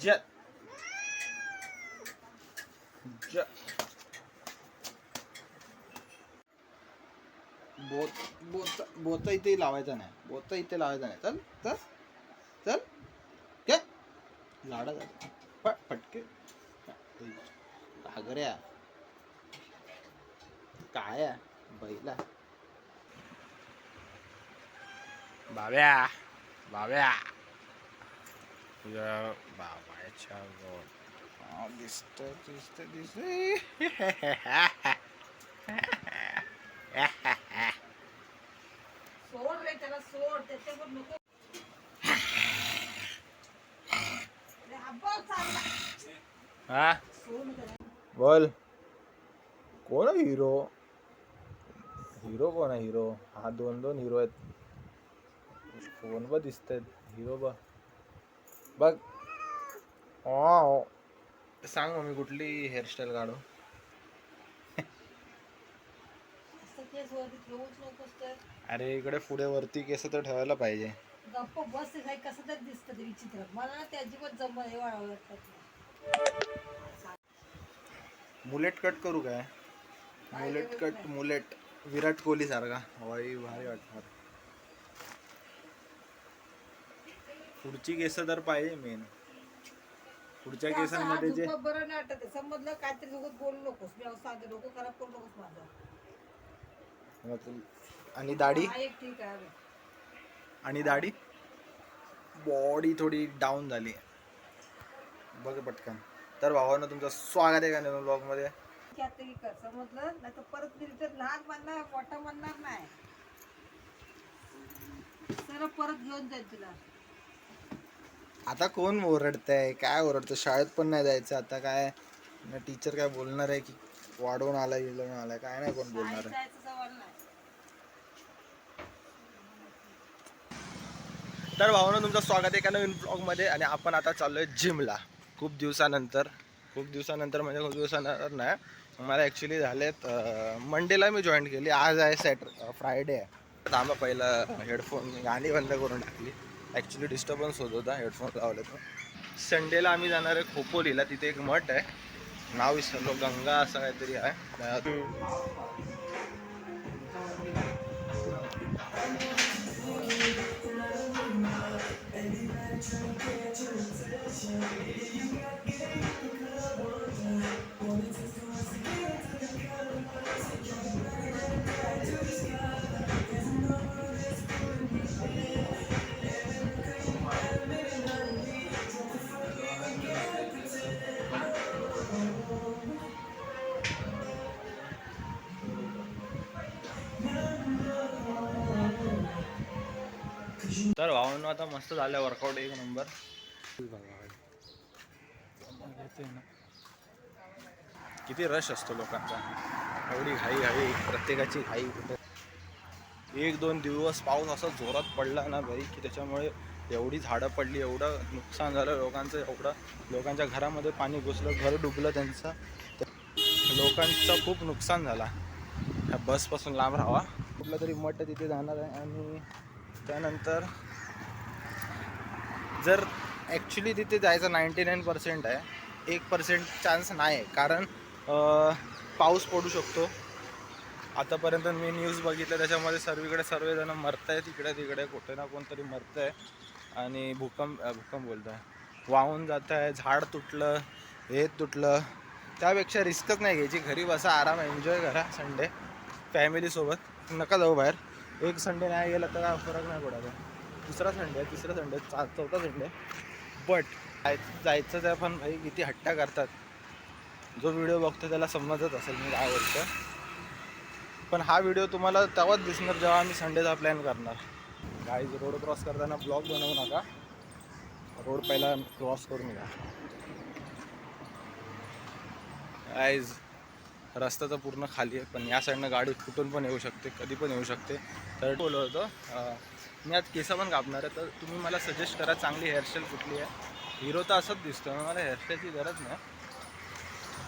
ज ज बोचा इथे लावायचा नाही, बोचा इथे लावायचा नाही. चल चल चल काय लाडा फटके घागऱ्या काय बैला बाब्या बाब्या बाबाच्या दिसत दिसत दिसत सोड रे त्याला सोड त्याच्यावर नको रे अब्बा चालला हा सोड त्याला बोल कोण आहे हिरो? हिरो कोण आहे हिरो? हा दोन दोन हिरो आहेत. फोन बघ दिसत आहेत हिरो बघ सांग मम्मी कुठली हेअरस्टाईल काढू? केस वरती ठेवूच नकोस तर अरे इकडे पुढे वरती केस तर ठेवायला पाहिजे. गप्प बस ते कसं तरी दिसतं ते विचित्र. मला ना ते अजिबात जमत हे वाटत मुलेट कट करू काय? Mullet cut mullet Virat Kohli सारखा भारी वाटणार. पुढची केस तर पाहिजे मेन. पुढच्या केसांमध्ये जे बरं नाही वाटत समजलं. काहीतरी सोबत बोलू नकोस. मी असं सांगते डोकं खराब करू नकोस माझं. आणि दाढी ठीक आहे. आणि दाढी बॉडी थोडी डाऊन झाली बघ पटकन. तर भावांनो तुमचं स्वागत आहे का नवीन ब्लॉग मध्ये. कर समजलं नाही तर परत लहान म्हणणार मोठा म्हणणार नाही. सर परत घेऊन जाईल तुला. आता कोण ओरडतंय? काय ओरडतं? शाळेत पण नाही जायचं आता. काय टीचर काय बोलणार आहे की वाढवून आलाय गेलं आलाय? काय नाही कोण बोलणार आहे. तर भावांनो तुमचं स्वागत आहे एका नवीन ब्लॉगमध्ये. आणि आपण आता चाललोय जिमला. खूप दिवसानंतर म्हणजे खूप दिवसानंतर नाही, मला ॲक्च्युली झालेत मंडेला मी जॉईन केली. आज आहे फ्रायडे आहे. थांबा पहिलं हेडफोन गाणी बंद करून टाकली. ॲक्च्युली डिस्टर्बन्स होत होता हेडफोन लावले तर. संडेला आम्ही जाणार आहे खोपोलीला. तिथे एक मठ आहे, नाव विसरलो, गंगा असं काहीतरी आहे. तर भावांनो आता मस्त झालं वर्कआउट एक नंबर. किती रश असतो लोकांचा, एवढी घाई प्रत्येकाची घाई. कुठे एक दोन दिवस पाऊस असा जोरात पडला ना भाई की त्याच्यामुळे एवढी झाडं पडली, एवढं नुकसान झालं लोकांचं, एवढं लोकांच्या घरामध्ये पाणी घुसलं, घर डुबलं त्यांचं. लोकांचं खूप नुकसान झाला. ह्या बसपासून लांब राहावा. कुठलं तरी मठ तिथे जाणार आहे. आणि त्यानंतर जर ॲक्च्युली तिथे जायचं 99% आहे, 1% चान्स नाही आहे. कारण पाऊस पडू शकतो. आतापर्यंत मी न्यूज बघितलं त्याच्यामध्ये सर्वजण मरत आहेत. तिकडे कुठे ना कोणतरी मरत आहे. आणि भूकंप बोलतो आहे, वाहून जात आहे, झाड तुटलं, हे तुटलं. त्यापेक्षा रिस्कच नाही घ्यायची. घरी बसा, आराम, एन्जॉय करा संडे फॅमिलीसोबत. नका जाऊ बाहेर. एक संडे नाही गेला तर काय फरक नाही पडत. दुसरा संडे, तिसरा संडे, चौथा संडे. बट जायचं आहे. पण भाई किती हट्टा करतात. जो व्हिडिओ बघतो त्याला समजत असेल मी काय बोलतो. पण हा व्हिडिओ तुम्हाला तेव्हाच दिसणार जेव्हा आम्ही संडेचा प्लॅन करणार. गाईज रोड क्रॉस करताना ब्लॉग बनवू नका. रोड पहिला क्रॉस करून घ्या. गाईज रस्ता तर पूर्ण खाली आहे, पण या साईडनं गाडी कुठून पण येऊ शकते, कधी पण येऊ शकते. तर बोललो होतो मी आज केस पण कापणार आहे. तर तुम्ही मला सजेस्ट करा चांगली हेअरस्टाईल कुठली आहे. हिरो तर असंच दिसतो, मला हेअरस्टाईलची गरज नाही.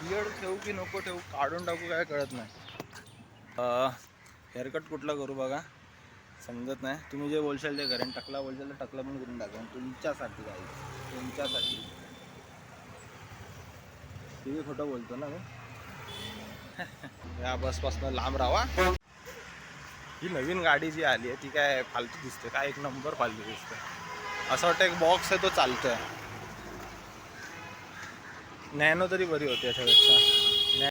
बियर्ड ठेवू की नको ठेवू, काढून टाकू काय कळत नाही. हेअरकट कुठला करू बघा समजत नाही. तुम्ही जे बोलशाल ते करेन. टकला बोलशाल तर टकला पण करून टाकेन तुमच्यासाठी. तुमच्यासाठी किती खोटं बोलतो ना मी. या बसपासून लांब राहा. ही नवीन गाडी जी आली आहे ती काय फालतू दिसते, काय एक नंबर फालतू दिसते. असं वाटतं एक बॉक्स आहे तो चालतोय. नॅनो तरी बरी होती याच्यापेक्षा.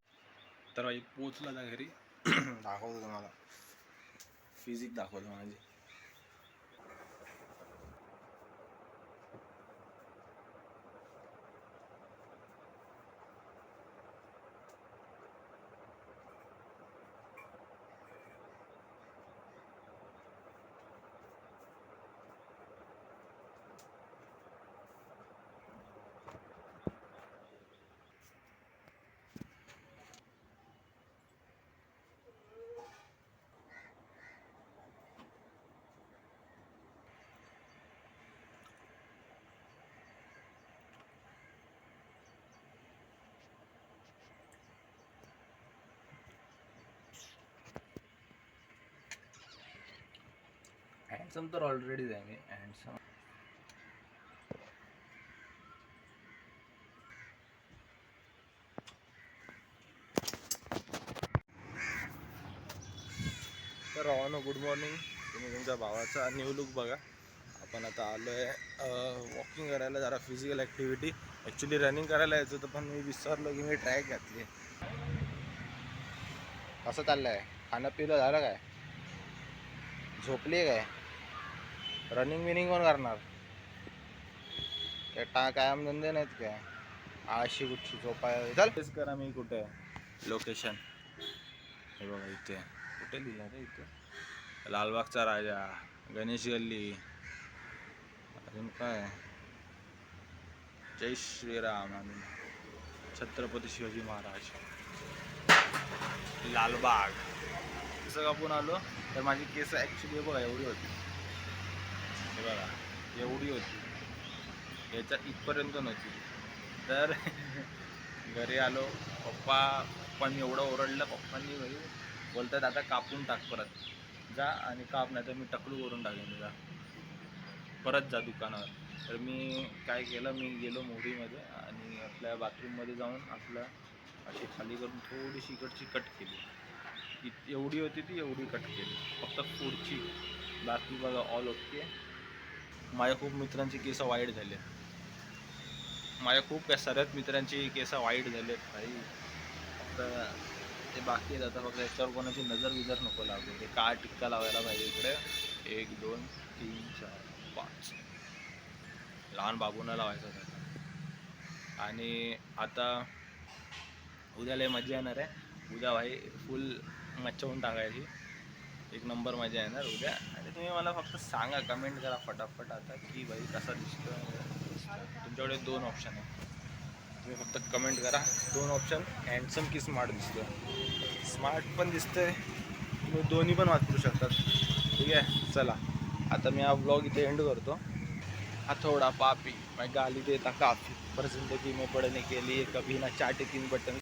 तर बाई पोचला ना घरी. दाखवतो तुम्हाला फिजिक दाखवतो माझी. हँडसम तर ऑलरेडीच आहे मी. हँडसम तर रावानो गुड मॉर्निंग. तुम्ही तुमच्या भावाचा न्यू लुक बघा. आपण आता आलो आहे वॉकिंग करायला, जरा फिजिकल ॲक्टिव्हिटी. ॲक्च्युली रनिंग करायला यायचं होतं पण मी विसरलो की मी ट्रॅक घातली. कसं चाललं आहे? खाणं पिलं झालं काय? झोपली आहे काय? रनिंग बिनिंग कोण करणार? कायम धंदे नाहीत काय? आळशी कुठची झोपाय. चल तेच करा. मी कुठे आहे लोकेशन? हे बघा इथे. कुठे लिहिलं रे इथे? लालबागचा राजा, गणेश गल्ली, अजून काय, जय श्रीराम आणि छत्रपती शिवाजी महाराज, लालबाग. असं कापून आलो तर माझी केस ॲक्च्युली बघा एवढी होती. हे बघा एवढी होती, याच्या इथपर्यंत नव्हती. तर घरी आलो, पप्पांनी एवढं ओरडलं. पप्पांनी घरी बोलतात आता कापून टाक, परत जा आणि काप, नाही तर मी टकलू करून टाकेन, जा परत जा दुकानावर. तर मी काय केलं, मी गेलो मोरीमध्ये आणि आपल्या बाथरूममध्ये जाऊन आपलं अशी खाली करून थोडीशी इकडची कट केली. एवढी होती ती, एवढी कट केली फक्त पुढची. बाकी बघा ऑल ओके. माझ्या खूप मित्रांची केस वाईट झाले. माझ्या खूप सगळ्याच मित्रांची केस वाईट झालेत भाई. फक्त ते बाकी आहेत. आता फक्त याच्यावर कोणाची नजर विजर नको लागू. ते काय टिक्का लावायला पाहिजे इकडे. 1 2 3 4 5 लहान बाबूंना लावायचं होतं. आणि आता उद्या लय मजा येणार आहे. उद्या भाई फुल मच्छवून टाकायची. एक नंबर मजा येणार उद्या. आणि तुम्ही मला फक्त सांगा, कमेंट करा फटाफट आता की भाई कसा दिसतो. तुमच्याकडे 2 ऑप्शन आहे. तुम्ही फक्त कमेंट करा 2 ऑप्शन, हँडसम की स्मार्ट दिसतो. स्मार्ट पण दिसतंय, तुम्ही दोन्ही पण वापरू शकतात. ठीक आहे, चला आता मी हा ब्लॉग इथे एंड करतो. हथौड़ा पापी मैं गाली देता काफ़ी, पर जिंदगी में पढ़ने के लिए कभी ना चाटे 3 बटन.